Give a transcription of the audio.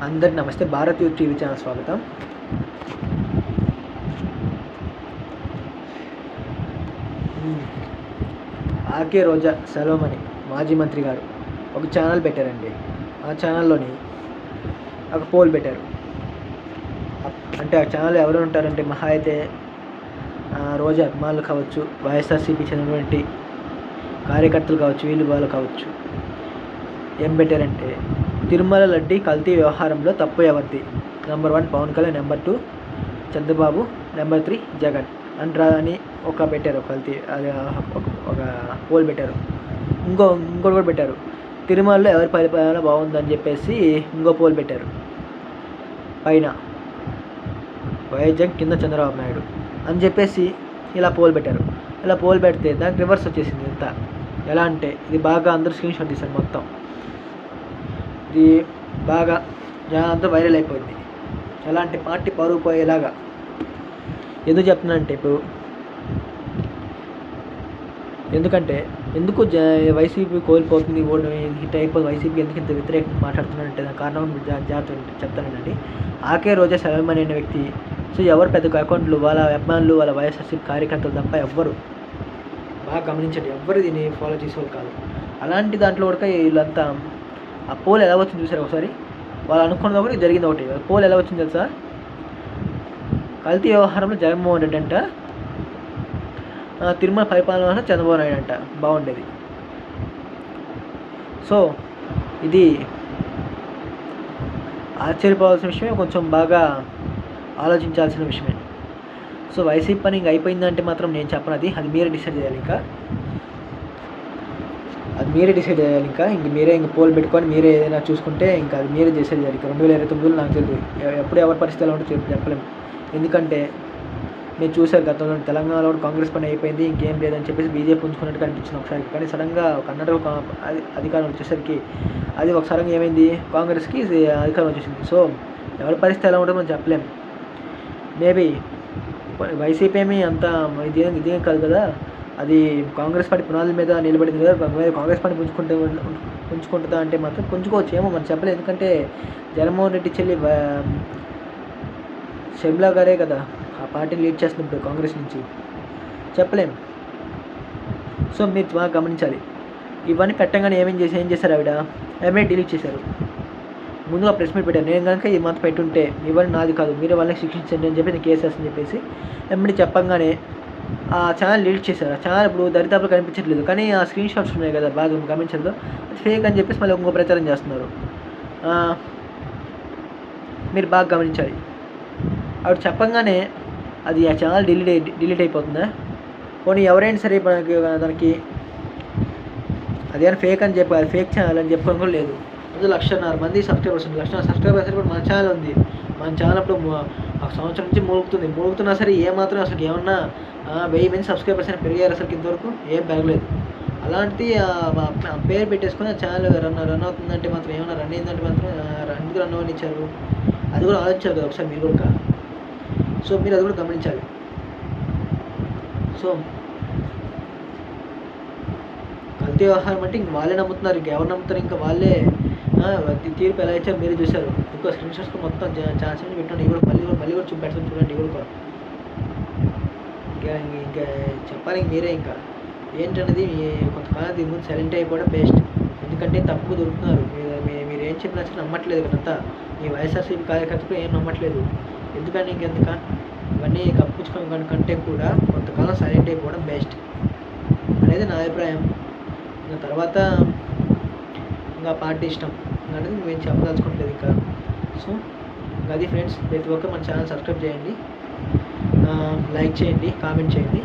అందరికి నమస్తే. Bharat youth TV channel స్వాగతం. ఆర్కే రోజా సెలవుమణి మాజీ మంత్రి గారు ఒక ఛానల్ పెట్టారండి. ఆ ఛానల్లోని ఒక పోల్ పెట్టారు. అంటే ఆ ఛానల్ ఎవరు ఉంటారంటే మహా అయితే రోజా అభిమానులు కావచ్చు, వైఎస్ఆర్సీపీ చెందినటువంటి కార్యకర్తలు కావచ్చు, వీళ్ళు వాళ్ళు కావచ్చు. ఏం పెట్టారంటే తిరుమల లడ్డీ కల్తీ వ్యవహారంలో తప్పు ఎవరిది? Number 1 Pawan Kalyan, number 2 Chandrababu, number 3 Jagan అని ఒక పెట్టారు. కల్తీ అది ఒక పోల్ పెట్టారు. ఇంకోటి కూడా పెట్టారు. తిరుమలలో ఎవరి పరిపాలన బాగుందని చెప్పేసి ఇంకో పోల్ పెట్టారు. పైన వైఎస్ జగన్, కింద చంద్రబాబు నాయుడు అని చెప్పేసి ఇలా పోల్ పెట్టారు. ఇలా పోల్ పెడితే దానికి రివర్స్ వచ్చేసింది. ఎంత ఎలా అంటే ఇది బాగా అందరూ స్క్రీన్ షాట్ తీశారు. మొత్తం ఇది బాగా జనాలంతా వైరల్ అయిపోయింది. ఎలా అంటే పార్టీ పరువు పోయేలాగా. ఎందుకు చెప్తున్నానంటే ఇప్పుడు ఎందుకు వైసీపీ కోల్పోతుంది, ఓటు హిట్ అయిపోతుంది, వైసీపీ ఎందుకు ఇంత వ్యతిరేకంగా మాట్లాడుతున్నారంటే దాని కారణం జాగ్రత్త చెప్తానండి. ఆర్కే రోజా సెలవుమణి అనే వ్యక్తి సో ఎవరు పెద్ద అకౌంట్లు, వాళ్ళ అభిమానులు, వాళ్ళ వైఎస్ఆర్సీపీ కార్యకర్తలు తప్ప ఎవ్వరు బాగా గమనించండి, ఎవ్వరు దీన్ని ఫాలో చేసేవాళ్ళు కాదు. అలాంటి దాంట్లో కూడా వీళ్ళంతా ఆ పోల్ ఎలా వచ్చింది చూసారు ఒకసారి. వాళ్ళు అనుకున్నది ఒకటి, జరిగింది ఒకటి. పోల్ ఎలా వచ్చింది తెలుసా? కల్తీ వ్యవహారంలో జగన్మోహన్ రెడ్డి అంట, తిరుమల పరిపాలన చంద్రబాబు నాయుడు అంట బాగుండేది. సో ఇది ఆశ్చర్యపోవాల్సిన విషయమే, కొంచెం బాగా ఆలోచించాల్సిన విషయమే. సో వైసీపీ పని ఇంక అయిపోయిందంటే మాత్రం నేను చెప్పను. అది మీరే డిసైడ్ చేయాలి. ఇంక మీరే పోల్ పెట్టుకొని మీరే ఏదైనా చూసుకుంటే ఇంకా అది మీరే డిసైడ్ చేయాలి. 2029లో నాకు తెలియదు ఎప్పుడు ఎవరి పరిస్థితి ఎలా ఉంటే చెప్పలేము. ఎందుకంటే మీరు చూశారు గతంలో తెలంగాణలో కాంగ్రెస్ పని అయిపోయింది, ఇంకేం లేదని చెప్పేసి బీజేపీ పుంజుకున్నట్టు కనిపించింది ఒకసారి. కానీ సడన్గా కర్ణాటక అధికారం వచ్చేసరికి అది ఒకసారి ఏమైంది, కాంగ్రెస్కి అధికారం వచ్చేసింది. సో ఎవరి పరిస్థితి ఎలా ఉంటుందో మనం చెప్పలేము. మేబీ వైసీపీ ఏమీ అంత ఇదేం కాదు కదా, అది కాంగ్రెస్ పార్టీ పునాదుల మీద నిలబడింది కదా. కాంగ్రెస్ పార్టీ పుంజుకుంటుందా అంటే మాత్రం పుంజుకోవచ్చు, ఏమో మనం చెప్పలేదు. ఎందుకంటే జగన్మోహన్ రెడ్డి చెల్లి షర్మిలా గారే కదా ఆ పార్టీని లీడ్ చేస్తుంది ఇప్పుడు కాంగ్రెస్ నుంచి, చెప్పలేం. సో మీరు బాగా గమనించాలి. ఇవన్నీ పెట్టంగానే ఏం చేశారు ఆవిడ ఏమైనా డిలీట్ చేశారు. ముందుగా ప్రెస్ మీట్ పెట్టారు. నేను కనుక ఈ మంత్ పెట్టుంటే ఇవన్నీ నాది కాదు, మీరే వాళ్ళని శిక్షించండి అని చెప్పి నేను కేసు వేస్తని చెప్పేసి ఎమ్మడి చెప్పంగానే ఆ ఛానల్ డిలీట్ చేశారు. ఆ ఛానల్ ఇప్పుడు దరిదాపులు కనిపించట్లేదు, కానీ ఆ స్క్రీన్ షాట్స్ ఉన్నాయి కదా బాగా గమనించదు, అది ఫేక్ అని చెప్పేసి మళ్ళీ ఇంకో ప్రచారం చేస్తున్నారు. మీరు బాగా గమనించాలి. ఆవిడ చెప్పంగానే అది ఆ ఛానల్ డిలీట్ అయిపోతుందా? పోనీ ఎవరైనా సరే దానికి అదేమైనా ఫేక్ అని చెప్పి అది ఫేక్ ఛానల్ అని చెప్పడం కూడా లేదు. అందులో 1,500,000 మంది సబ్స్క్రైబర్స్ ఉంది. 1,500,000 సబ్స్క్రైబర్స్ కూడా మన ఛానల్ ఉంది. మన ఛానల్ అప్పుడు ఒక సంవత్సరం నుంచి మూలుగుతున్నా సరే ఏమాత్రం అసలు ఏమన్నా 1000 మంది సబ్స్క్రైబర్స్ అని పెరిగారు? అసలు ఇంతవరకు ఏం పెరగలేదు. అలాంటిది పేరు పెట్టేసుకుని ఆ ఛానల్ రన్ అవుతుందంటే మాత్రం ఏమన్నా రన్ అయిందంటే మాత్రం ఎందుకు రన్ అవ్వని ఇచ్చారు? అది కూడా ఆలోచించారు కదా ఒకసారి మీరు కూడా. సో మీరు అది కూడా గమనించాలి. సో కల్తీ వ్యవహారం అంటే ఇంక వాళ్ళే నమ్ముతున్నారు, ఇంకెవరు నమ్ముతారు? ఇంకా వాళ్ళే తీర్పు ఎలా ఇచ్చారు మీరే చూశారు. ఇంకో స్క్రీన్ షాట్స్ మొత్తం ఛాన్స్ పెట్టండి. ఇవి కూడా మళ్ళీ కూడా చూపెడతాను చూడండి. ఇవి కూడా ఇంకా చెప్పాలి మీరే. ఇంకా ఏంటనేది కొంతకాలం దీని ముందు సైలెంట్ అయిపోవడం బెస్ట్. ఎందుకంటే తప్పు దొరుకుతున్నారు. మీరు ఏం చెప్పినా సరే నమ్మట్లేదు కదంతా. మీ వైఎస్ఆర్సీపీ కార్యకర్తలు ఏం నమ్మట్లేదు. ఎందుకంటే ఇంకెందుక ఇవన్నీ కప్పుచ్చుకోవడం కంటే కూడా కొంతకాలం సైలెంట్ అయిపోవడం బెస్ట్ అనేది నా అభిప్రాయం. ఇంకా తర్వాత ఇంకా పార్టీ ఇష్టం అనేది మేము చెప్పదలుచుకోవట్లేదు ఇంకా. సో అది ఫ్రెండ్స్, ప్రతి ఒక్కరు మన ఛానల్ సబ్స్క్రైబ్ చేయండి, లైక్ చేయండి, కామెంట్ చేయండి.